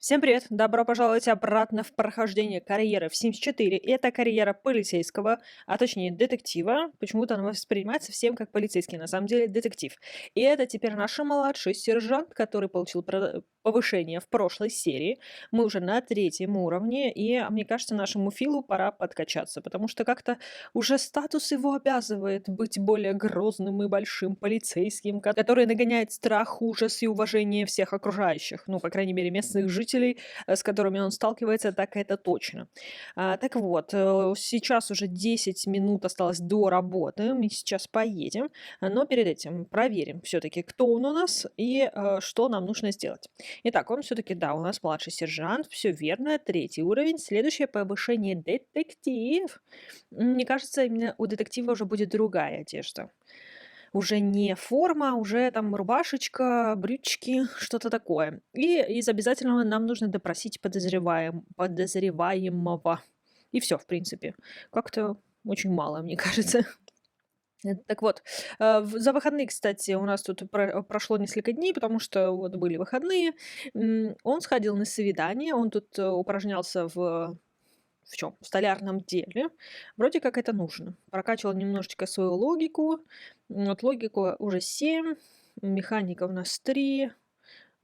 Всем привет! Добро пожаловать обратно в прохождение карьеры в Sims 4. Это карьера полицейского, а точнее детектива. Почему-то она воспринимается всем как полицейский, на самом деле детектив. И это теперь наш младший сержант, который получил повышение в прошлой серии. Мы уже на третьем уровне, и мне кажется, нашему Филу пора подкачаться, потому что как-то уже статус его обязывает быть более грозным и большим полицейским, который нагоняет страх, ужас и уважение всех окружающих. Ну, по крайней мере, местных жителей, с которыми он сталкивается, так это точно. Так вот, сейчас уже 10 минут осталось до работы. Мы сейчас поедем, но перед этим проверим все-таки, кто он у нас и что нам нужно сделать. Итак, он все-таки, да, у нас младший сержант, все верно, третий уровень. Следующее повышение детектив. Мне кажется, именно у детектива уже будет другая одежда. Уже не форма, уже там рубашечка, брючки, что-то такое. И из обязательного нам нужно допросить подозреваемого. И все, в принципе. Как-то очень мало, мне кажется. Так вот, за выходные, кстати, у нас тут прошло несколько дней, потому что вот были выходные. Он сходил на свидание, он тут упражнялся в чем? В столярном деле. Вроде как это нужно. Прокачивал немножечко свою логику. Вот логику уже 7, механика у нас 3.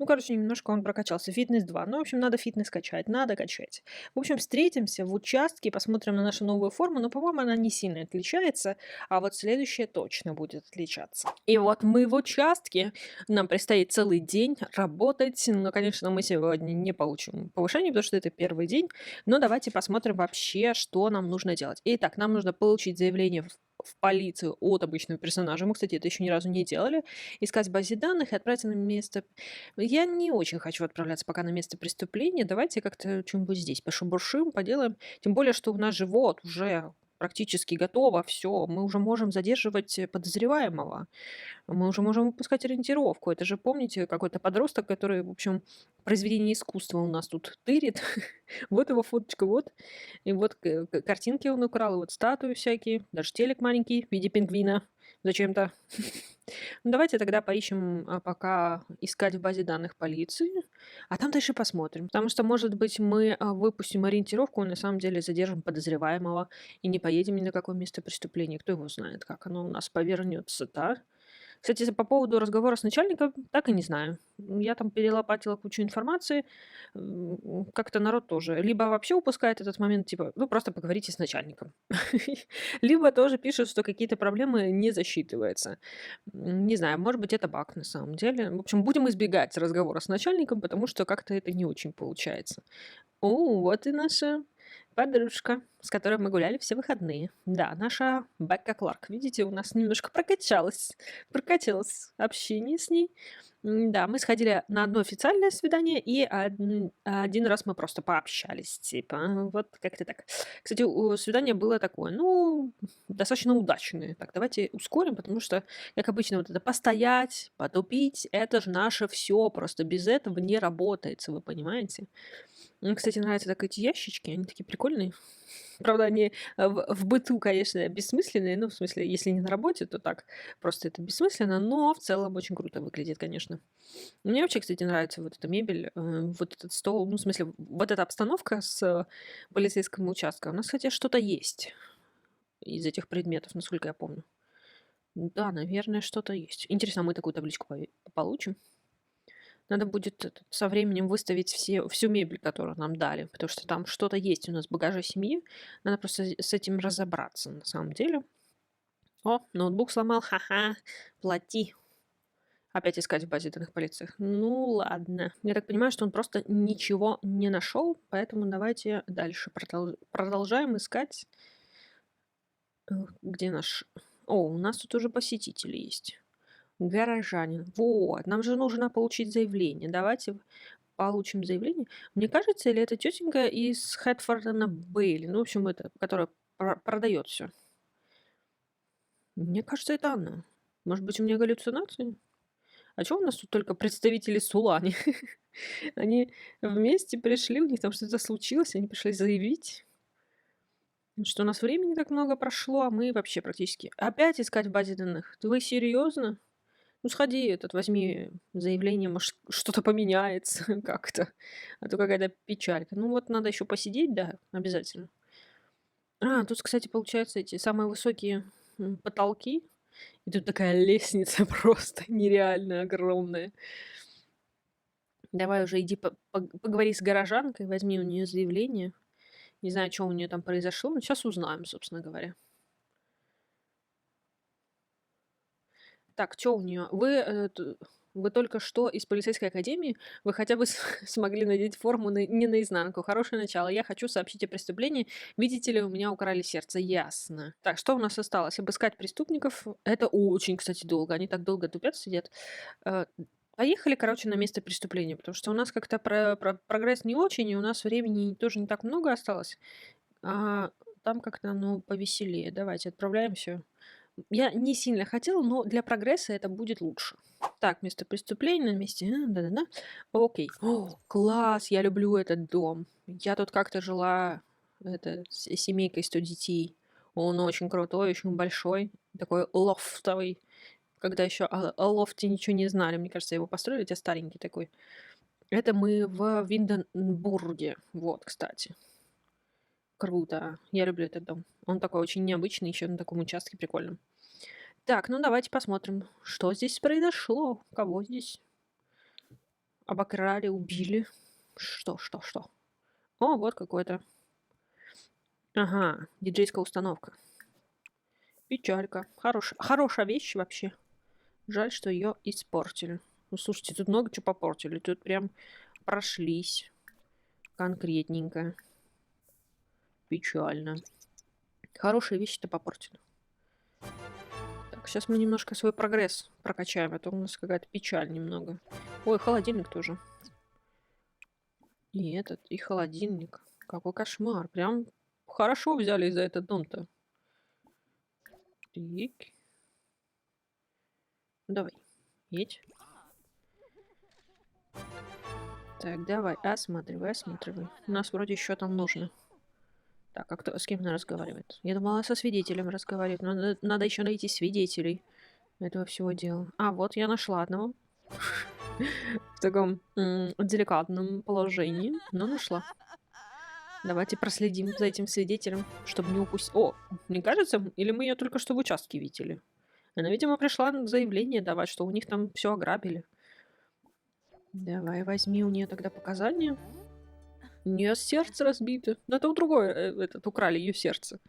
Ну, короче, немножко он прокачался. Фитнес 2. Ну, в общем, надо фитнес качать, надо качать. В общем, встретимся в участке, посмотрим на нашу новую форму, но, по-моему, она не сильно отличается, а вот следующая точно будет отличаться. И вот мы в участке, нам предстоит целый день работать, но, конечно, мы сегодня не получим повышение, потому что это первый день, но давайте посмотрим вообще, что нам нужно делать. Итак, нам нужно получить заявление в полицию от обычного персонажа. Мы, кстати, это еще ни разу не делали. Искать в базе данных и отправиться на место. Я не очень хочу отправляться пока на место преступления. Давайте как-то что-нибудь здесь пошебуршим, поделаем. Тем более, что у нас же вот уже практически готово все. Мы уже можем задерживать подозреваемого. Мы уже можем выпускать ориентировку. Это же, помните, какой-то подросток, который, в общем, произведение искусства у нас тут тырит. Вот его фоточка, вот. И вот картинки он украл, и вот статуи всякие, даже телек маленький в виде пингвина зачем-то. Ну, давайте тогда поищем, пока искать в базе данных полиции, а там дальше посмотрим. Потому что, может быть, мы выпустим ориентировку, а на самом деле задержим подозреваемого и не поедем ни на какое место преступления. Кто его знает, как оно у нас повернется, да? Кстати, по поводу разговора с начальником, так и не знаю. Я там перелопатила кучу информации. Как-то народ тоже либо вообще упускает этот момент, типа, ну, просто поговорите с начальником. Либо тоже пишут, что какие-то проблемы не засчитываются. Не знаю, может быть, это баг на самом деле. В общем, будем избегать разговора с начальником, потому что как-то это не очень получается. О, вот и наша подружка, с которой мы гуляли все выходные. Да, наша Бекка Кларк. Видите, у нас немножко прокатилось общение с ней. Да, мы сходили на одно официальное свидание, и один раз мы просто пообщались, типа, вот как-то так. Кстати, свидание было такое, ну, достаточно удачное. Так, давайте ускорим, потому что, как обычно, вот это постоять, потупить, это же наше все, просто без этого не работает, вы понимаете? Мне, кстати, нравятся так эти ящички, они такие прикольные. Правда, они в быту, конечно, бессмысленные. Ну, в смысле, если не на работе, то так, просто это бессмысленно, но в целом очень круто выглядит, конечно. Мне вообще, кстати, нравится вот эта мебель, вот этот стол, ну, в смысле, вот эта обстановка с полицейским участком. У нас, хотя что-то есть из этих предметов, насколько я помню. Да, наверное, что-то есть. Интересно, а мы такую табличку получим? Надо будет со временем выставить всю мебель, которую нам дали, потому что там что-то есть у нас в багаже семьи. Надо просто с этим разобраться на самом деле. О, ноутбук сломал, ха-ха, плати. Опять искать в базе данных полиции. Ну ладно. Я так понимаю, что он просто ничего не нашел, поэтому давайте дальше продолжаем искать. Где наш... О, у нас тут уже посетители есть. Горожанин. Вот, нам же нужно получить заявление. Давайте получим заявление. Мне кажется, или это тетенька из Хэтфорда на Бейли. Ну, в общем, это, которая продает все. Мне кажется, это она. Может быть, у меня галлюцинации? А чего у нас тут только представители Сулани? Они вместе пришли, у них там что-то случилось, они пришли заявить, что у нас времени так много прошло, а мы вообще практически... Опять искать в базе данных? Вы серьезно? Ну, сходи, возьми заявление, может, что-то поменяется как-то. А то какая-то печалька. Ну, вот надо еще посидеть, да, обязательно. Тут, кстати, получается, эти самые высокие потолки. И тут такая лестница просто нереально огромная. Давай уже иди поговори с горожанкой, возьми у нее заявление. Не знаю, что у нее там произошло, но сейчас узнаем, собственно говоря. Так, что у нее? Вы только что из полицейской академии? Вы хотя бы смогли надеть форму не наизнанку. Хорошее начало. Я хочу сообщить о преступлении. Видите ли, у меня украли сердце. Ясно. Так, что у нас осталось? Обыскать преступников. Это очень, кстати, долго. Они так долго тупят, сидят. Э, Поехали, короче, на место преступления, потому что у нас как-то прогресс не очень, и у нас времени тоже не так много осталось. А там как-то оно повеселее. Давайте отправляемся. Я не сильно хотела, но для прогресса это будет лучше. Так, место преступления на месте. Да-да-да. Окей. О, класс, я люблю этот дом. Я тут как-то жила с семейкой 100 детей. Он очень крутой, очень большой. Такой лофтовый. Когда еще о лофте ничего не знали. Мне кажется, его построили, те старенький такой. Это мы в Винденбурге. Вот, кстати. Круто. Я люблю этот дом. Он такой очень необычный, еще на таком участке прикольном. Так, ну давайте посмотрим, что здесь произошло. Кого здесь обокрали, убили. Что? О, вот какой-то. Ага, диджейская установка. Печалька. Хорошая вещь вообще. Жаль, что ее испортили. Ну, слушайте, тут много чего попортили. Тут прям прошлись. Конкретненько. Печально. Хорошие вещи-то попортили. Так, сейчас мы немножко свой прогресс прокачаем, а то у нас какая-то печаль немного. Ой, холодильник тоже. И холодильник. Какой кошмар. Прям хорошо взяли за этот дом-то. Так. Давай. Едь. Так, давай, осматривай. У нас вроде еще там нужно. Так, а с кем она разговаривает? Я думала, со свидетелем разговаривает. Но надо еще найти свидетелей этого всего дела. А, вот я нашла одного. В таком деликатном положении. Но нашла. Давайте проследим за этим свидетелем, чтобы не упустить... О, мне кажется, или мы ее только что в участке видели? Она, видимо, пришла заявление давать, что у них там все ограбили. Давай, возьми у нее тогда показания. У нее сердце разбито. Но это у другой, украли ее сердце.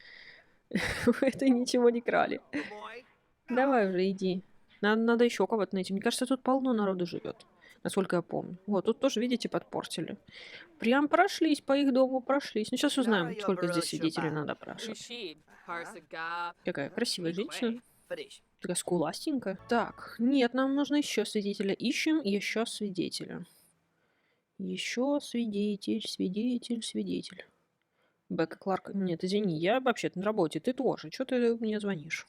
Это ничего не крали. Давай уже иди. Надо еще кого-то найти. Мне кажется, тут полно народу живет. Насколько я помню. Вот, тут тоже, видите, подпортили. Прям прошлись по их дому, прошлись. Ну, сейчас узнаем, сколько здесь свидетелей надо опрашивать. Какая красивая женщина. Такая скуластенькая. Так, нет, нам нужно еще свидетеля. Ищем еще свидетеля. Еще свидетель. Бека Кларк. Нет, извини, я вообще-то на работе. Ты тоже. Что ты мне звонишь?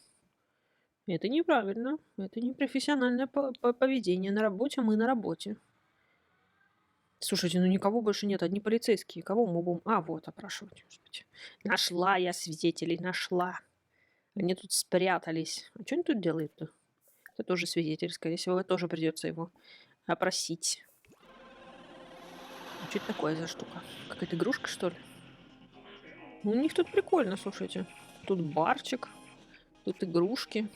Это неправильно. Это не профессиональное поведение. На работе мы на работе. Слушайте, ну никого больше нет. Одни полицейские. Кого мы будем... А, вот, опрашивать. Господи. Нашла я свидетелей, нашла. Они тут спрятались. А что они тут делают-то? Это тоже свидетель. Скорее всего, тоже придется его опросить. Что это такое за штука? Какая-то игрушка, что ли? У них тут прикольно, слушайте. Тут барчик. Тут игрушки.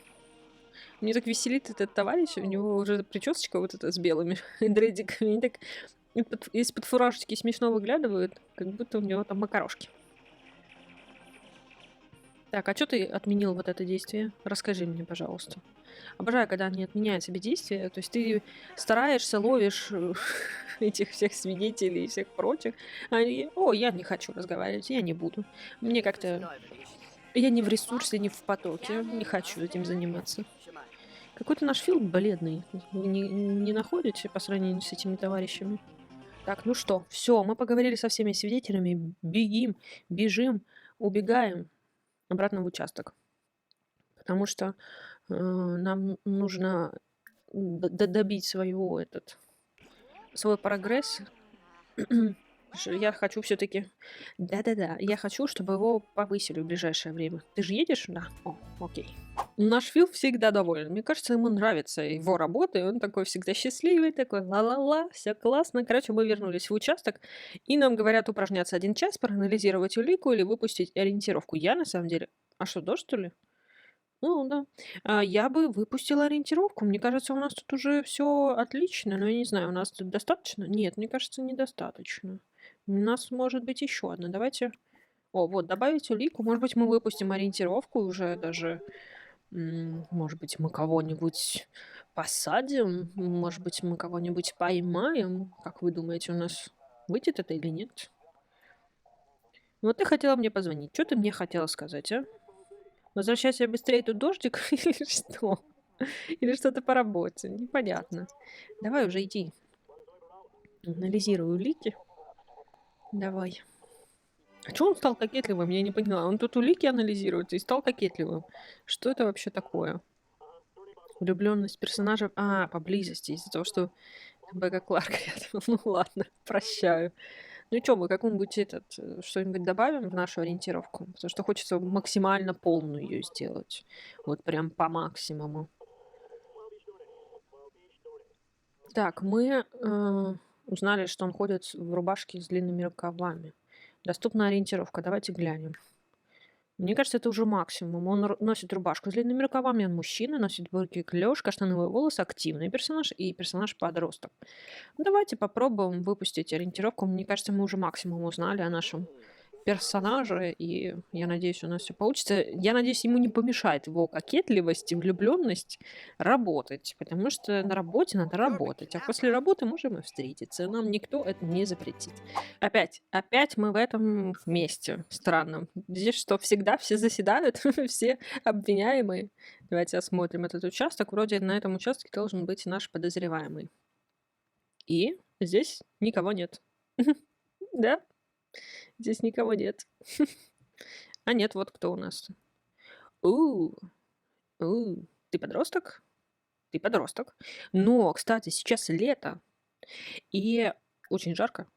Мне так веселит этот товарищ. У него уже причесочка вот эта с белыми дредиками. Они так из-под фуражечки смешно выглядывают, как будто у него там макарошки. Так, а что ты отменил вот это действие? Расскажи мне, пожалуйста. Обожаю, когда они отменяют себе действия. То есть ты стараешься, ловишь этих всех свидетелей и всех прочих. Они, я не хочу разговаривать, я не буду. Мне как-то... Я не в ресурсе, не в потоке. Не хочу этим заниматься. Какой-то наш фильм бледный. Вы не находите по сравнению с этими товарищами? Так, ну что, все, мы поговорили со всеми свидетелями. Бежим, убегаем обратно в участок. Потому что нам нужно добить свой прогресс. Я хочу все-таки... Да-да-да, я хочу, чтобы его повысили в ближайшее время. Ты же едешь? Да. О, окей. Наш Фил всегда доволен. Мне кажется, ему нравится его работа, и он такой всегда счастливый, такой ла-ла-ла, все классно. Короче, мы вернулись в участок, и нам говорят упражняться 1 час, проанализировать улику или выпустить ориентировку. Я на самом деле... А что, дождь, что ли? Ну да. Я бы выпустила ориентировку. Мне кажется, у нас тут уже все отлично, но я не знаю, у нас тут достаточно? Нет, мне кажется, недостаточно. У нас может быть еще одна. Давайте... О, вот, добавить улику. Может быть, мы выпустим ориентировку уже даже. Может быть, мы кого-нибудь посадим? Может быть, мы кого-нибудь поймаем? Как вы думаете, у нас выйдет это или нет? Вот ты хотела мне позвонить. Что ты мне хотела сказать, а? Возвращайся быстрее, тут дождик или что? Или что-то по работе? Непонятно. Давай уже иди. Анализируй улики. Давай. А чё он стал кокетливым? Я не поняла. Он тут улики анализирует и стал кокетливым. Что это вообще такое? Влюбленность персонажа... поблизости. Из-за того, что Бека Кларк рядом. Ну ладно, прощаю. Ну и чё, мы какую-нибудь что-нибудь добавим в нашу ориентировку? Потому что хочется максимально полную ее сделать. Вот прям по максимуму. Так, мы узнали, что он ходит в рубашке с длинными рукавами. Доступна ориентировка. Давайте глянем. Мне кажется, это уже максимум. Он носит рубашку с длинными рукавами, он мужчина, носит брюки клеш, каштановые волосы, активный персонаж и персонаж-подросток. Давайте попробуем выпустить ориентировку. Мне кажется, мы уже максимум узнали о нашем персонаже, и я надеюсь, у нас все получится. Я надеюсь, ему не помешает его кокетливость и влюбленность работать, потому что на работе надо работать, а после работы можем и встретиться. Нам никто это не запретит. Опять мы в этом месте странном. Здесь что, всегда все заседают, все обвиняемые. Давайте осмотрим этот участок. Вроде на этом участке должен быть наш подозреваемый. И здесь никого нет. Да? Здесь никого нет. А нет, вот кто у нас. У, ты подросток? Ты подросток. Но, кстати, сейчас лето, и очень жарко.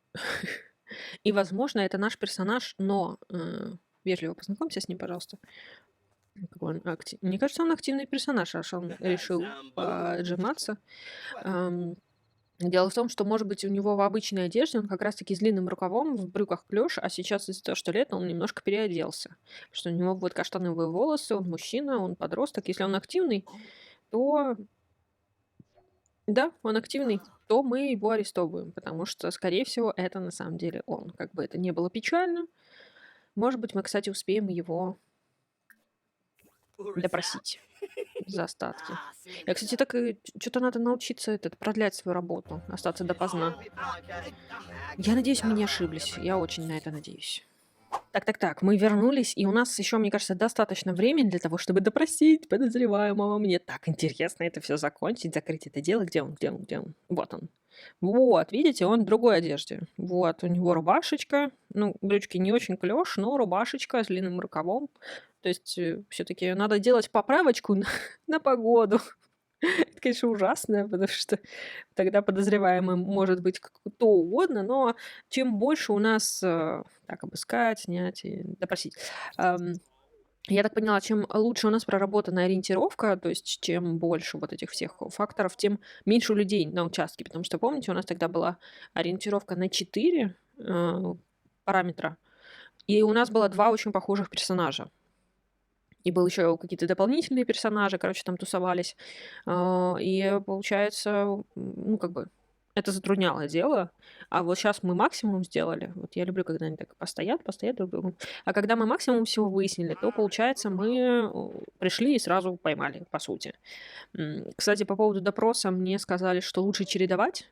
И, возможно, это наш персонаж, но вежливо познакомься с ним, пожалуйста. Какой он Мне кажется, он активный персонаж, аж он решил поджиматься. Дело в том, что, может быть, у него в обычной одежде он как раз-таки с длинным рукавом, в брюках клеш, а сейчас из-за того, что лето, он немножко переоделся. Потому что у него вот каштановые волосы, он мужчина, он подросток. Если он активный, то... Да, он активный, то мы его арестовываем, потому что, скорее всего, это на самом деле он. Как бы это не было печально. Может быть, мы, кстати, успеем его допросить за остатки. Я, кстати, так и что-то надо научиться продлять свою работу, остаться допоздна. Я надеюсь, мы не ошиблись. Я очень на это надеюсь. Так, мы вернулись, и у нас еще, мне кажется, достаточно времени для того, чтобы допросить подозреваемого. Мне так интересно это все закончить, закрыть это дело. Где он? Вот он. Вот, видите, он в другой одежде. Вот, у него рубашечка. Ну, брючки не очень клеш, но рубашечка с длинным рукавом. То есть все-таки надо делать поправочку на погоду. Это, конечно, ужасно, потому что тогда подозреваемым может быть кто угодно, но чем больше у нас так обыскать, снять и допросить. Я так поняла, чем лучше у нас проработана ориентировка, то есть чем больше вот этих всех факторов, тем меньше людей на участке. Потому что, помните, у нас тогда была ориентировка на 4 параметра, и у нас было 2 очень похожих персонажа. И был еще какие-то дополнительные персонажи, короче, там тусовались. И получается, ну, как бы, это затрудняло дело. А вот сейчас мы максимум сделали. Вот я люблю, когда они так постоят друг другу. А когда мы максимум всего выяснили, то, получается, мы пришли и сразу поймали, по сути. Кстати, по поводу допроса мне сказали, что лучше чередовать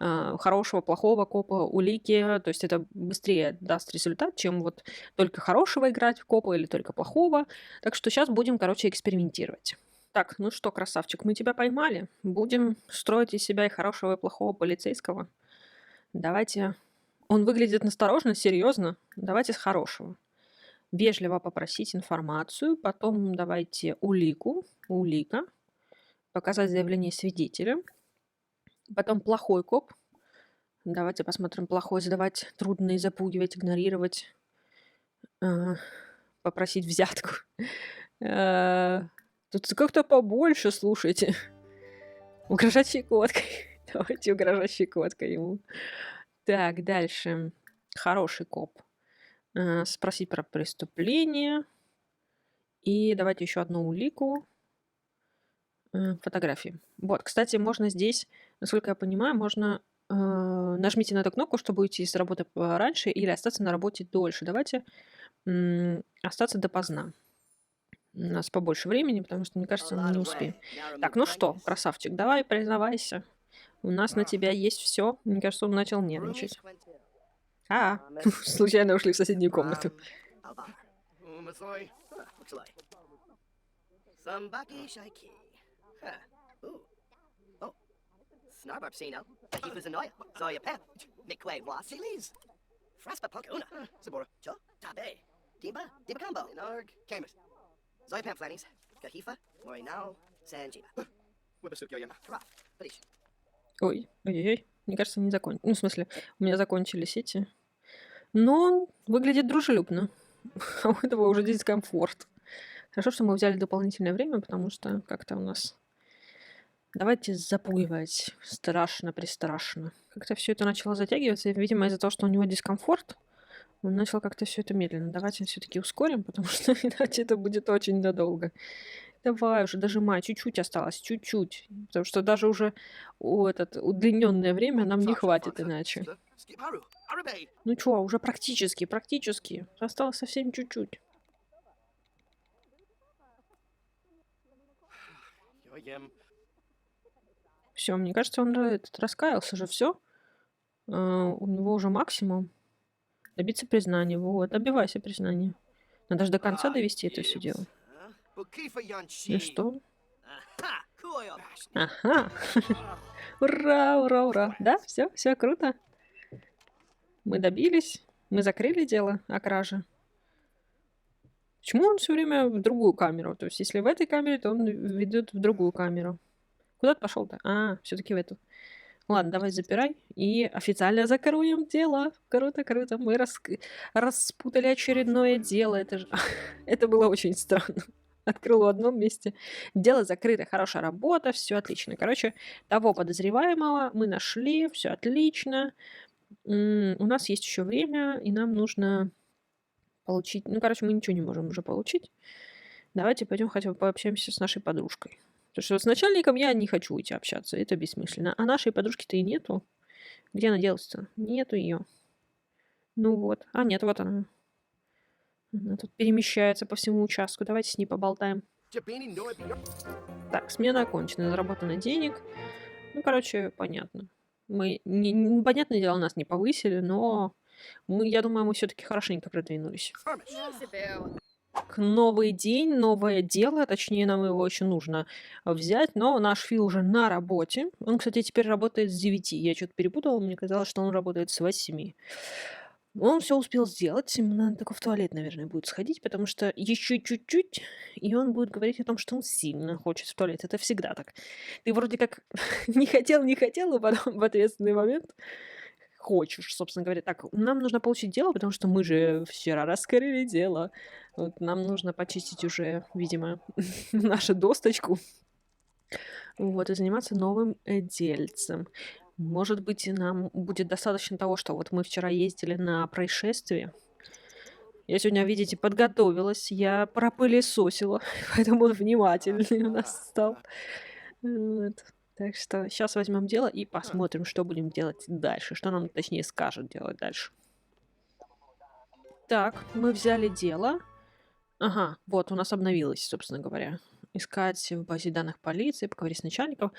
хорошего, плохого копа, улики, то есть это быстрее даст результат, чем вот только хорошего играть в копа или только плохого. Так что сейчас будем, короче, экспериментировать. Так, ну что, красавчик, мы тебя поймали. Будем строить из себя и хорошего, и плохого полицейского. Давайте... Он выглядит настороженно, серьезно. Давайте с хорошего. Вежливо попросить информацию, потом давайте улика, показать заявление свидетеля. Потом плохой коп. Давайте посмотрим плохой. Задавать трудно и запугивать, игнорировать. Попросить взятку. Тут как-то побольше, слушайте. Угрожать щекоткой. Давайте угрожать щекоткой ему. Так, дальше. Хороший коп. Спросить про преступление. И давайте еще одну улику. Фотографии. Вот, кстати, можно здесь, насколько я понимаю, можно нажмите на эту кнопку, чтобы уйти с работы раньше или остаться на работе дольше. Давайте остаться допоздна. У нас побольше времени, потому что, мне кажется, мы не успеем. Так, ну что, красавчик, давай признавайся. У нас на тебя есть все. Мне кажется, он начал нервничать. Случайно ушли в соседнюю комнату. Ой, ой-ой-ой. Мне кажется, не закончились. Ну, в смысле, у меня закончились эти. Но он выглядит дружелюбно. А у этого уже дискомфорт. Хорошо, что мы взяли дополнительное время, потому что как-то у нас... Давайте запугивать. Страшно-пристрашно. Как-то все это начало затягиваться, и, видимо, из-за того, что у него дискомфорт, он начал как-то все это медленно. Давайте все-таки ускорим, потому что иначе это будет очень надолго. Давай уже, дожимай. Чуть-чуть осталось, чуть-чуть. Потому что даже уже удлиненное время нам не хватит иначе. Ну чё, уже практически. Осталось совсем чуть-чуть. Все, мне кажется, он раскаялся же, все. У него уже максимум. Добиться признания. Вот, добивайся признания. Надо же до конца довести это все дело. Ну что? Ага. Ура. Да, все круто. Мы добились. Мы закрыли дело о краже. Почему он все время в другую камеру? То есть, если в этой камере, то он ведет в другую камеру. Куда ты пошел-то? Все-таки в эту. Ладно, давай запирай. И официально закроем дело. Круто. Мы распутали очередное дело. Это же... Это было очень странно. Открыл в одном месте. Дело закрыто. Хорошая работа. Все отлично. Короче, того подозреваемого мы нашли. Все отлично. У нас есть еще время, и нам нужно получить... Ну, короче, мы ничего не можем уже получить. Давайте пойдем хотя бы пообщаемся с нашей подружкой. Потому что с начальником я не хочу идти общаться, это бессмысленно. А нашей подружки-то и нету. Где она делась-то? Нету ее. Ну вот. Нет, вот она. Она тут перемещается по всему участку. Давайте с ней поболтаем. Так, смена окончена. Заработано денег. Ну, короче, понятно. Понятное дело, нас не повысили, но я думаю, мы все-таки хорошенько продвинулись. Новый день, новое дело, точнее, нам его еще нужно взять, но наш Фил уже на работе. Он, кстати, теперь работает с 9. Я что-то перепутала, мне казалось, что он работает с 8. Он все успел сделать, ему надо только в туалет, наверное, будет сходить, потому что еще чуть-чуть, и он будет говорить о том, что он сильно хочет в туалет. Это всегда так. Ты вроде как не хотел, а потом в ответственный момент хочешь, собственно говоря. Так, нам нужно получить дело, потому что мы же вчера раскрыли дело. Вот нам нужно почистить уже, видимо, нашу досточку. Вот, и заниматься новым дельцем. Может быть, нам будет достаточно того, что вот мы вчера ездили на происшествие. Я сегодня, видите, подготовилась, я пропылесосила, поэтому он внимательный у нас стал. Вот. Так что сейчас возьмем дело и посмотрим, что будем делать дальше. Что нам, точнее, скажут делать дальше. Так, мы взяли дело. Ага, вот, у нас обновилось, собственно говоря. Искать в базе данных полиции, поговорить с начальником.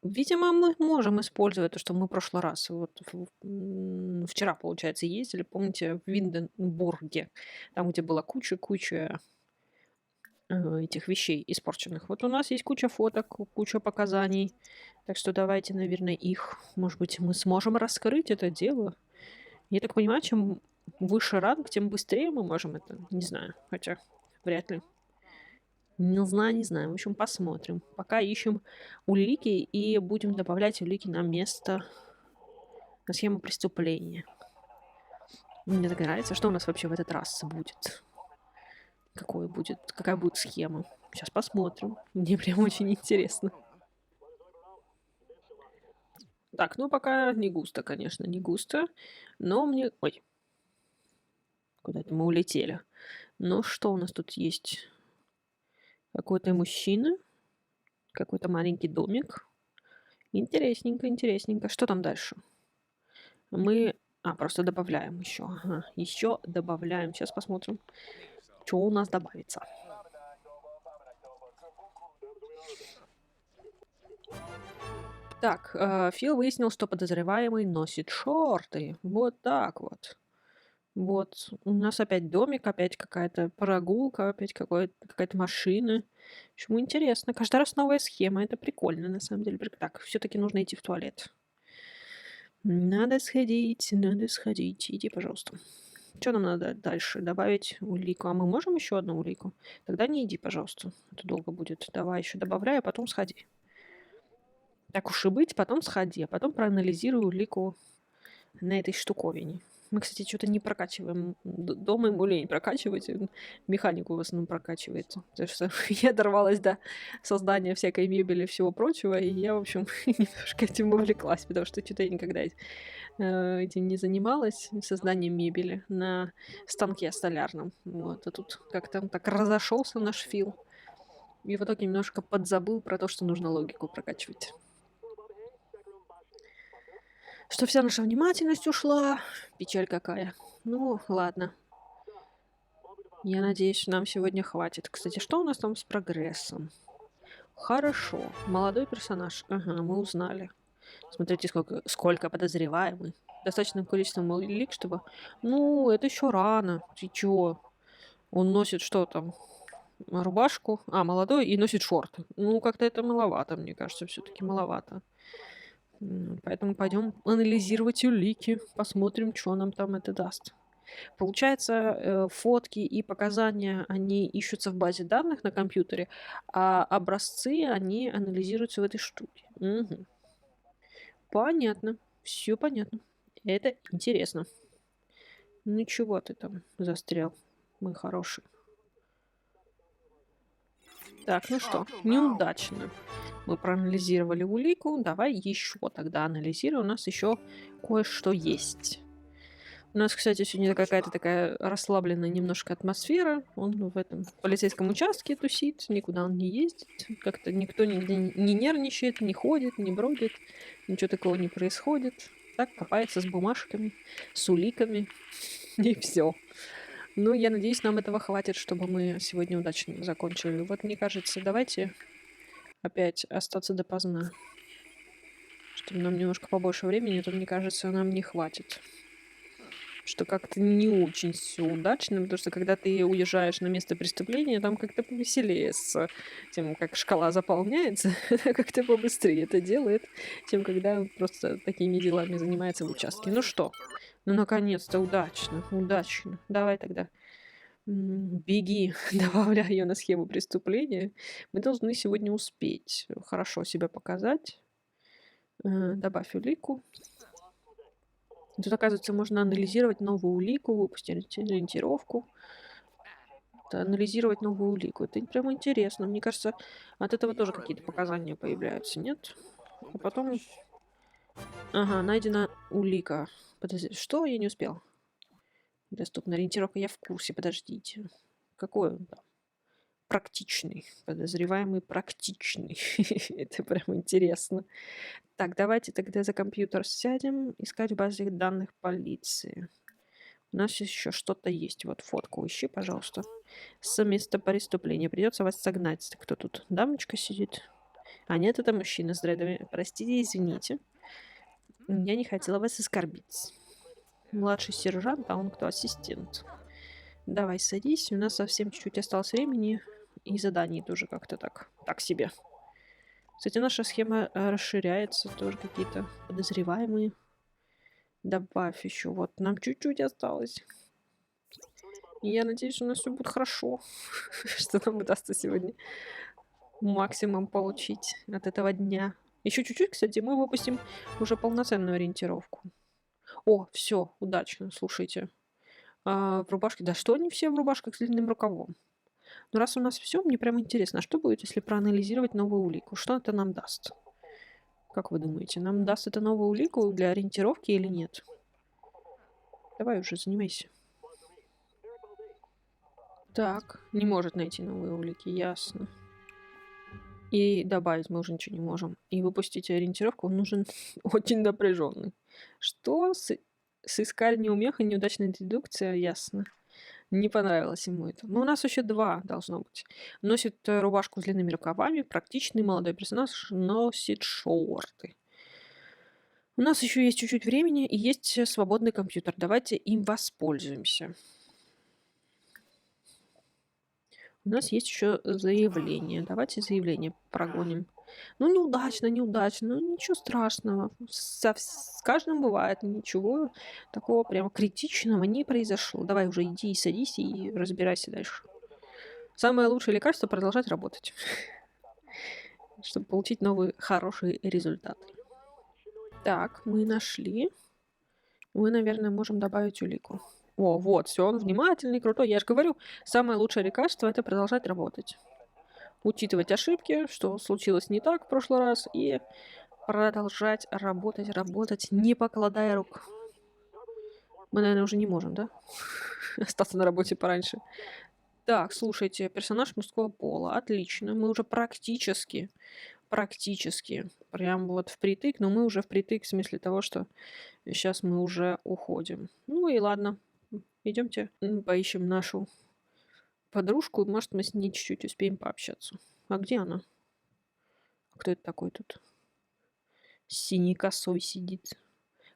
Видимо, мы можем использовать то, что мы в прошлый раз, вчера, получается, ездили, помните, в Винденбурге, там, где была куча этих вещей испорченных. Вот у нас есть куча фоток, куча показаний. Так что давайте, наверное, их, может быть, мы сможем раскрыть это дело. Я так понимаю, чем выше ранг, тем быстрее мы можем это. Не знаю, хотя вряд ли. Не знаю. В общем, посмотрим. Пока ищем улики и будем добавлять улики на место, на схему преступления. Мне так нравится. Что у нас вообще в этот раз будет? какая будет схема. Сейчас посмотрим. Мне прям очень интересно. Так, ну пока не густо, конечно, не густо. Но мне... Ой, куда это мы улетели? Ну что у нас тут есть? Какой-то мужчина, какой-то маленький домик. Интересненько, интересненько. Что там дальше? Мы... просто добавляем еще. Ага, еще добавляем. Сейчас посмотрим, что у нас добавится. Так, Фил выяснил, что подозреваемый носит шорты. Вот так вот. Вот, у нас опять домик, опять какая-то прогулка, опять какая-то машина. Почему интересно? Каждый раз новая схема, это прикольно, на самом деле. Так, все-таки нужно идти в туалет. Надо сходить, иди, пожалуйста. Что нам надо дальше? Добавить улику. А мы можем еще одну улику? Тогда не иди, пожалуйста. Это долго будет. Давай еще добавляй, а потом сходи. Так уж и быть, потом сходи, а потом проанализируй улику на этой штуковине. Мы, кстати, что-то не прокачиваем. Дома ему лень прокачивать. Механику в основном прокачивает. Потому что я дорвалась до создания всякой мебели и всего прочего. И я, в общем, немножко этим увлеклась. Потому что что-то я никогда этим не занималась. Созданием мебели на станке столярном. Вот. А тут как-то так разошелся наш Фил. И в итоге немножко подзабыл про то, что нужно логику прокачивать. Что вся наша внимательность ушла. Печаль какая. Ну, ладно. Я надеюсь, нам сегодня хватит. Кстати, что у нас там с прогрессом? Хорошо. Молодой персонаж. Ага, мы узнали. Смотрите, сколько подозреваемых. Достаточным количеством улик, чтобы... Ну, это еще рано. Ты чё? Он носит что там? Рубашку. Молодой и носит шорты. Ну, как-то это маловато, мне кажется, все-таки маловато. Поэтому пойдем анализировать улики, посмотрим, что нам там это даст. Получается, фотки и показания, они ищутся в базе данных на компьютере, а образцы, они анализируются в этой штуке. Угу. Понятно. Все понятно. Это интересно. Ну чего ты там застрял, мой хороший? Так, ну что, неудачно. Мы проанализировали улику. Давай еще тогда анализируем. У нас еще кое-что есть. У нас, кстати, сегодня какая-то такая расслабленная немножко атмосфера. Он в этом полицейском участке тусит, никуда он не ездит. Как-то никто нигде не нервничает, не ходит, не бродит. Ничего такого не происходит. Так копается с бумажками, с уликами. И все. Ну, я надеюсь, нам этого хватит, чтобы мы сегодня удачно закончили. Вот мне кажется, давайте опять остаться допоздна. Чтобы нам немножко побольше времени, то, мне кажется, нам не хватит. Что как-то не очень все удачно, потому что когда ты уезжаешь на место преступления, там как-то повеселее с тем, как шкала заполняется, как-то побыстрее это делает, чем когда он просто такими делами занимается в участке. Ну что, ну наконец-то удачно, удачно. Давай тогда беги, добавляй ее на схему преступления. Мы должны сегодня успеть хорошо себя показать. Добавь улику. Тут, оказывается, можно анализировать новую улику, выпустить ориентировку. Анализировать новую улику. Это прям интересно. Мне кажется, от этого тоже какие-то показания появляются, нет? А потом... Ага, найдена улика. Что? Я не успел. Доступна ориентировка. Я в курсе. Подождите. Какой он там? Практичный. Подозреваемый практичный. Это прям интересно. Так, давайте тогда за компьютер сядем. Искать в базе данных полиции. У нас еще что-то есть. Вот фотку ищи, пожалуйста. С места преступления. Придется вас согнать. Кто тут? Дамочка сидит? Нет, это мужчина с дредами. Простите, извините. Я не хотела вас оскорбить. Младший сержант, а он кто? Ассистент. Давай, садись. У нас совсем чуть-чуть осталось времени. И заданий тоже как-то так себе. Кстати, наша схема расширяется. Тоже какие-то подозреваемые. Добавь еще. Вот, нам чуть-чуть осталось. И я надеюсь, у нас все будет хорошо. Что нам удастся сегодня максимум получить от этого дня. Еще чуть-чуть, кстати, мы выпустим уже полноценную ориентировку. О, все, удачно, слушайте. В рубашке. Да что они все в рубашках с длинным рукавом? Но раз у нас все, мне прям интересно, а что будет, если проанализировать новую улику? Что это нам даст? Как вы думаете, нам даст это новую улику для ориентировки или нет? Давай уже занимайся. Так, не может найти новые улики, ясно. И добавить мы уже ничего не можем. И выпустить ориентировку он нужен очень напряженный. Что? Сыскарь неумеха, неудачная дедукция, ясно. Не понравилось ему это. Но у нас еще два должно быть. Носит рубашку с длинными рукавами. Практичный молодой персонаж носит шорты. У нас еще есть чуть-чуть времени и есть свободный компьютер. Давайте им воспользуемся. У нас есть еще заявление. Давайте заявление прогоним. Ну, неудачно, неудачно. Ну, ничего страшного. С каждым бывает. Ничего такого прям критичного не произошло. Давай уже иди и садись и разбирайся дальше. Самое лучшее лекарство — продолжать работать, чтобы получить новый хороший результат. Так, мы нашли. Мы, наверное, можем добавить улику. О, вот, все, он внимательный, крутой. Я же говорю, самое лучшее лекарство — это продолжать работать. Учитывать ошибки, что случилось не так в прошлый раз, и продолжать работать, не покладая рук. Мы, наверное, уже не можем, да? Остаться на работе пораньше. Так, слушайте, персонаж мужского пола. Отлично. Мы уже практически, прям вот впритык, но мы уже впритык в смысле того, что сейчас мы уже уходим. Ну и ладно. Идемте поищем нашу подружку. Может, мы с ней чуть-чуть успеем пообщаться. А где она? Кто это такой тут? С синей косой сидит.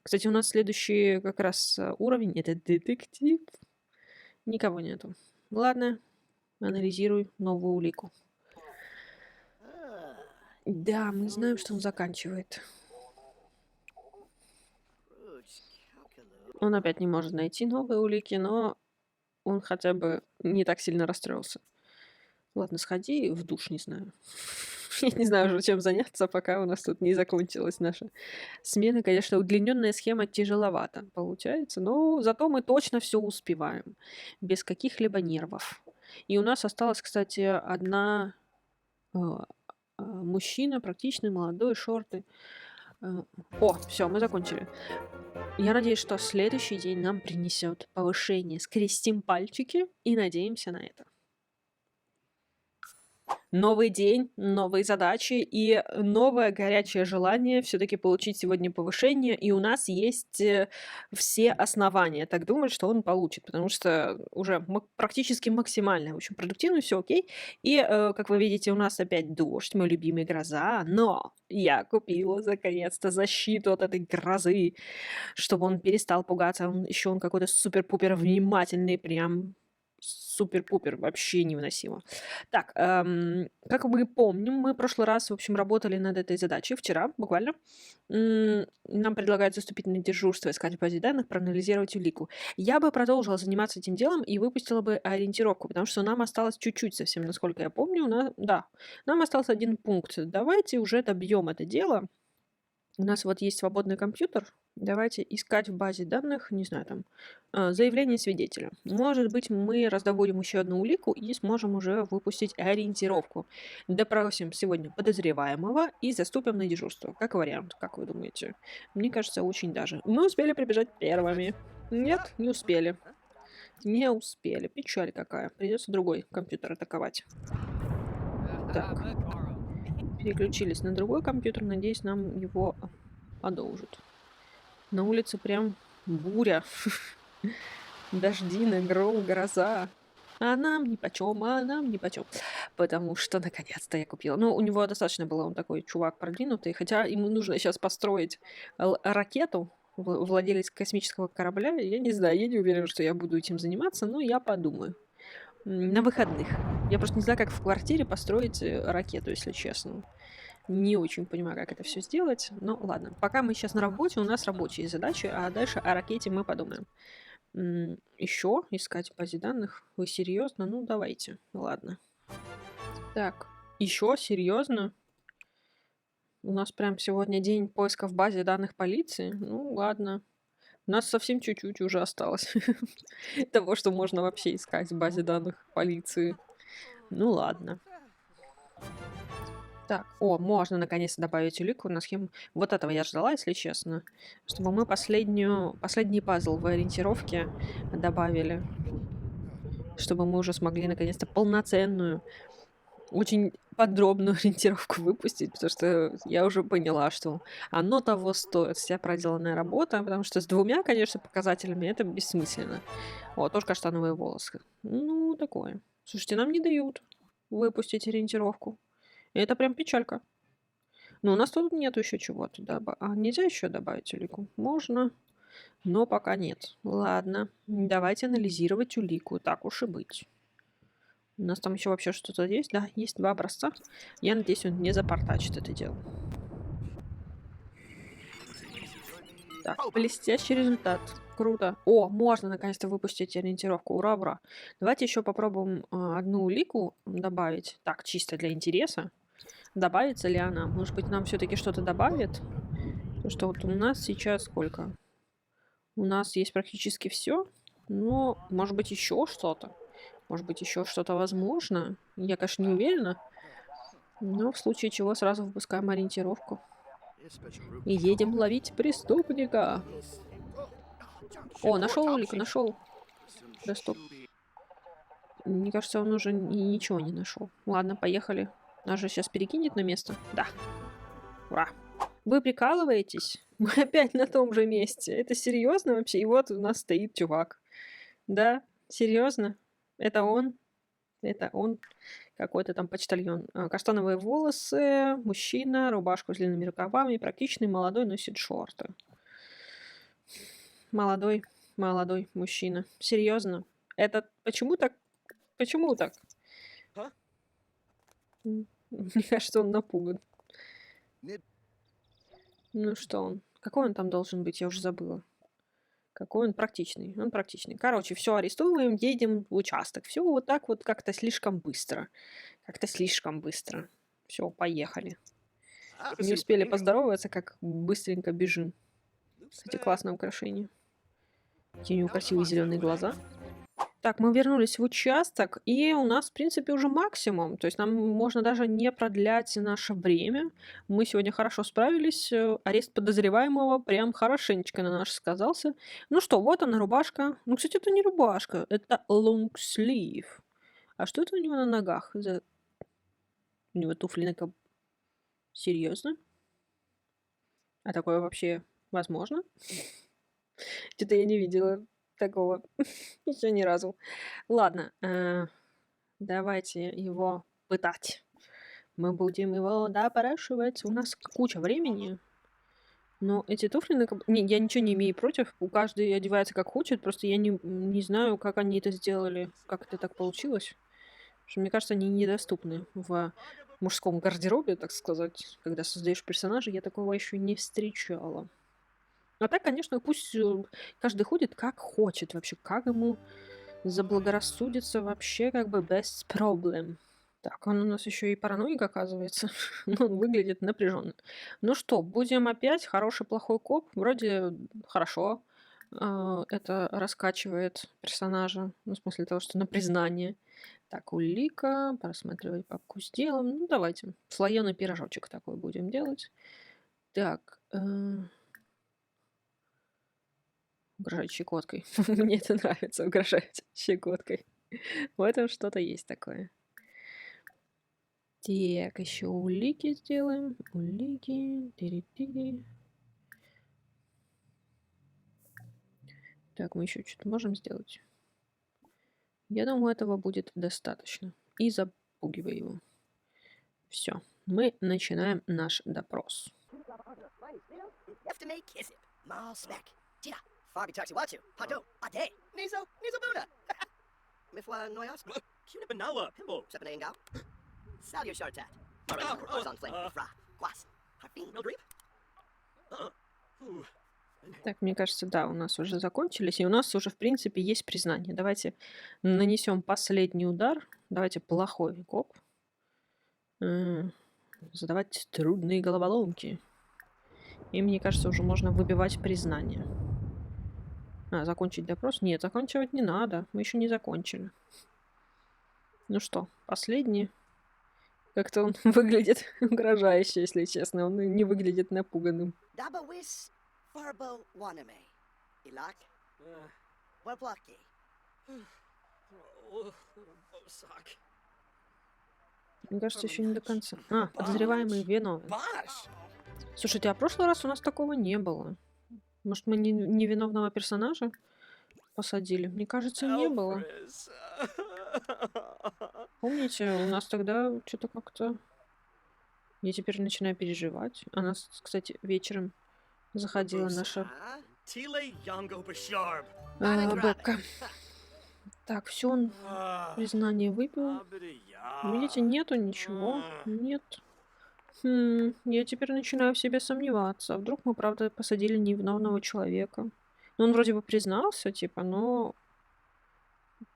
Кстати, у нас следующий как раз уровень — это детектив. Никого нету. Ладно, анализируй новую улику. Да, мы знаем, что он заканчивает. Он опять не может найти новые улики, но он хотя бы не так сильно расстроился. Ладно, сходи в душ, не знаю. Я не знаю уже, чем заняться, пока у нас тут не закончилась наша смена. Конечно, удлиненная схема тяжеловато получается, но зато мы точно все успеваем. Без каких-либо нервов. И у нас осталась, кстати, одна мужчина, практичный, молодой, шорты. О, все, мы закончили. Я надеюсь, что следующий день нам принесет повышение. Скрестим пальчики и надеемся на это. Новый день, новые задачи и новое горячее желание все-таки получить сегодня повышение. И у нас есть все основания так думать, что он получит, потому что уже практически максимально, в общем, продуктивно, все окей. И, как вы видите, у нас опять дождь, мой любимый, гроза, но я купила наконец-то защиту от этой грозы, чтобы он перестал пугаться. Он какой-то супер-пупер внимательный, прям супер-пупер, вообще невыносимо. Так, как мы помним, мы в прошлый раз, в общем, работали над этой задачей вчера, буквально. Нам предлагают заступить на дежурство, искать в базе данных, проанализировать улику. Я бы продолжила заниматься этим делом и выпустила бы ориентировку, потому что нам осталось чуть-чуть совсем, насколько я помню. Да, нам остался один пункт. Давайте уже добьем это дело. У нас вот есть свободный компьютер. Давайте искать в базе данных, не знаю, там, заявление свидетеля. Может быть, мы раздобудем еще одну улику и сможем уже выпустить ориентировку. Допросим сегодня подозреваемого и заступим на дежурство. Как вариант, как вы думаете? Мне кажется, очень даже. Мы успели прибежать первыми. Нет, не успели. Не успели. Печаль какая. Придется другой компьютер атаковать. Так. Переключились на другой компьютер. Надеюсь, нам его одолжат. На улице прям буря. Дожди, гром, гроза. А нам нипочем. Потому что наконец-то я купила. Ну, у него достаточно было, он такой чувак продвинутый. Хотя ему нужно сейчас построить ракету. Владелец космического корабля. Я не знаю, я не уверена, что я буду этим заниматься, но я подумаю. На выходных. Я просто не знаю, как в квартире построить ракету, если честно. Не очень понимаю, как это все сделать. Но ладно. Пока мы сейчас на работе, у нас рабочие задачи, а дальше о ракете мы подумаем. Еще искать в базе данных? Вы серьезно? Ну, давайте. Ладно. Так, еще серьезно? У нас прям сегодня день поиска в базе данных полиции? Ну, ладно. У нас совсем чуть-чуть уже осталось того, что можно вообще искать в базе данных полиции. Ну ладно. Так, о, можно наконец-то добавить улику на схему. Вот этого я ждала, если честно. Чтобы мы последний пазл в ориентировке добавили. Чтобы мы уже смогли наконец-то полноценную, очень подробную ориентировку выпустить, потому что я уже поняла, что оно того стоит, вся проделанная работа, потому что с двумя, конечно, показателями это бессмысленно. О, тоже каштановые волосы. Ну, такое. Слушайте, нам не дают выпустить ориентировку. И это прям печалька. Но у нас тут нету еще чего-то. А нельзя еще добавить улику? Можно, но пока нет. Ладно, давайте анализировать улику. Так уж и быть. У нас там еще вообще что-то есть? Да, есть 2 образца. Я надеюсь, он не запортачит это дело. Так, блестящий результат. Круто. О, можно наконец-то выпустить ориентировку. Ура, ура. Давайте еще попробуем одну улику добавить. Так, чисто для интереса. Добавится ли она? Может быть, нам все-таки что-то добавит? Потому что вот у нас сейчас сколько? У нас есть практически все. Но, может быть, еще что-то. Может быть, еще что-то возможно. Я, конечно, не уверена. Но в случае чего сразу выпускаем ориентировку. И едем ловить преступника. О, нашел улику, нашел. Да стоп. Мне кажется, он уже ничего не нашел. Ладно, поехали. Нас же сейчас перекинет на место. Да. Ура. Вы прикалываетесь? Мы опять на том же месте. Это серьезно вообще? И вот у нас стоит чувак. Да, серьезно? Это он? Это он. Какой-то там почтальон. Каштановые волосы, мужчина, рубашку с длинными рукавами, практичный, молодой, носит шорты. Молодой мужчина. Серьезно? Это почему так? Почему так? Мне кажется, он напуган. Ну что он? Какой он там должен быть? Я уже забыла. Какой он практичный. Он практичный. Короче, все арестовываем, едем в участок. Все вот так вот как-то слишком быстро. Как-то слишком быстро. Все, поехали. Не успели поздороваться, как быстренько бежим. Кстати, классное украшение. Какие у него красивые зеленые глаза. Так, мы вернулись в участок, и у нас, в принципе, уже максимум. То есть нам можно даже не продлять наше время. Мы сегодня хорошо справились. Арест подозреваемого прям хорошенечко на наш сказался. Ну что, вот она, рубашка. Ну, кстати, это не рубашка, это long sleeve. А что это у него на ногах? У него туфли на Серьезно? А такое вообще возможно? Что-то я не видела такого еще ни разу. Ладно, давайте его пытать. Мы будем его допрашивать. У нас куча времени. Но эти туфли Не, я ничего не имею против. У каждой одевается как хочет. Просто я не знаю, как они это сделали. Как это так получилось. Потому что, мне кажется, они недоступны в мужском гардеробе, так сказать. Когда создаешь персонажа, я такого еще не встречала. А так, конечно, пусть каждый ходит как хочет вообще, как ему заблагорассудится вообще, как бы без проблем. Так, он у нас еще и параноик, оказывается. Ну, он выглядит напряженно. Ну что, будем опять хороший, плохой коп? Вроде хорошо. Это раскачивает персонажа. Ну, в смысле того, что на признание. Так, улика. Просматривать папку с делом. Ну, давайте. Слоеный пирожочек такой будем делать. Так. Угрожать щекоткой. Мне это нравится, угрожать щекоткой. В этом что-то есть такое. Так, еще улики сделаем. Улики. Тири-тири. Так, мы еще что-то можем сделать? Я думаю, этого будет достаточно. И запугивай его. Все. Мы начинаем наш допрос. Так, мне кажется, да, у нас уже закончились, и у нас уже, в принципе, есть признание. Давайте нанесем последний удар. Давайте плохой коп. Задавать трудные головоломки. И мне кажется, уже можно выбивать признание. Закончить допрос? Нет, заканчивать не надо. Мы еще не закончили. Ну что, последний? Как-то он выглядит угрожающе, если честно. Он не выглядит напуганным. Dabawis Farbo Waname. Ilak? Wablaki. Мне кажется, еще не до конца. Подозреваемый виновен. Слушайте, а в прошлый раз у нас такого не было. Может, мы невиновного персонажа посадили? Мне кажется, не было. Помните, у нас тогда что-то как-то... Я теперь начинаю переживать. А нас, кстати, вечером заходила наша Бекка. Так, все, он признание выпил. Видите, нету ничего. Нет. Я теперь начинаю в себе сомневаться. А вдруг мы, правда, посадили невиновного человека? Ну, он вроде бы признался, типа, но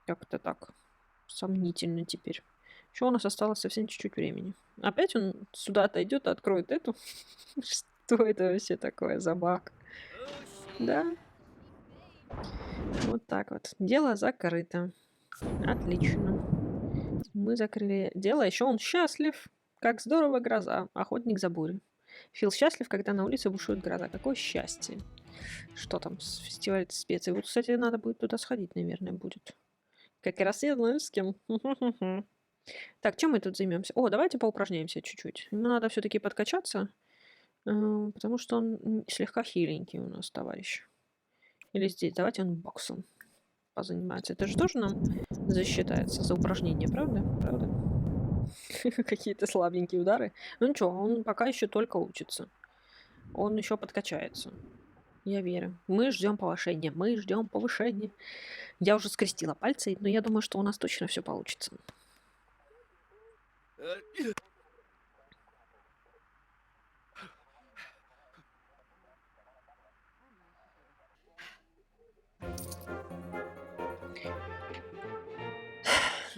как-то так сомнительно теперь. Еще у нас осталось совсем чуть-чуть времени. Опять он сюда отойдет и откроет эту? Что это вообще такое за баг? Да. Вот так вот. Дело закрыто. Отлично. Мы закрыли дело. Еще он счастлив. Как здорово гроза. Охотник за бурей. Фил счастлив, когда на улице бушует гроза. Какое счастье. Что там с фестивалем специй? Вот, кстати, надо будет туда сходить, наверное, будет. Как раз я знаю с кем. Так, чем мы тут займемся? О, давайте поупражняемся чуть-чуть. Ему надо все-таки подкачаться, потому что он слегка хиленький у нас, товарищ. Или здесь. Давайте он боксом позанимается. Это же тоже нам засчитается за упражнение, правда? Правда? Какие-то слабенькие удары. Ну ничего, он пока еще только учится. Он еще подкачается. Я верю. Мы ждем повышения. Мы ждем повышения. Я уже скрестила пальцы, но я думаю, что у нас точно все получится.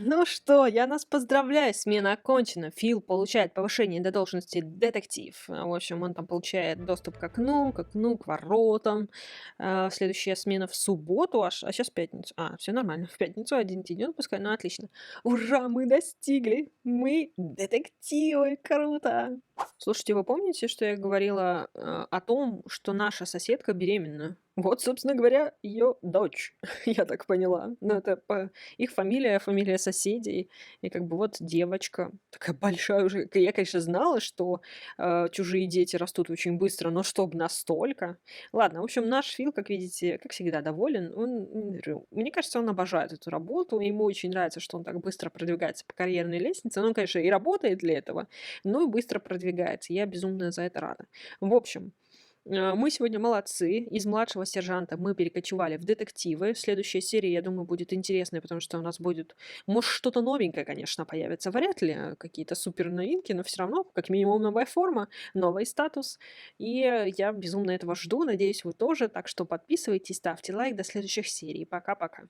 Ну что, я нас поздравляю, смена окончена. Фил получает повышение до должности детектив. В общем, он там получает доступ к окну, к воротам. Следующая смена в субботу аж, а сейчас пятницу. Все нормально, в пятницу один день отпуска, ну отлично. Ура, мы достигли! Мы детективы, круто! Слушайте, вы помните, что я говорила о том, что наша соседка беременна? Вот, собственно говоря, ее дочь, я так поняла. Ну, это их фамилия соседей. И как бы вот девочка, такая большая уже. Я, конечно, знала, что чужие дети растут очень быстро, но чтобы настолько. Ладно, в общем, наш Фил, как видите, как всегда, доволен. Мне кажется, он обожает эту работу. Ему очень нравится, что он так быстро продвигается по карьерной лестнице. Ну, он, конечно, и работает для этого, но и быстро продвигается. Я безумно за это рада. В общем, мы сегодня молодцы. Из младшего сержанта мы перекочевали в детективы. Следующая серия, я думаю, будет интересная, потому что у нас будет, может, что-то новенькое, конечно, появится. Вряд ли какие-то супер новинки, но все равно, как минимум, новая форма, новый статус. И я безумно этого жду. Надеюсь, вы тоже. Так что подписывайтесь, ставьте лайк. До следующих серий. Пока-пока.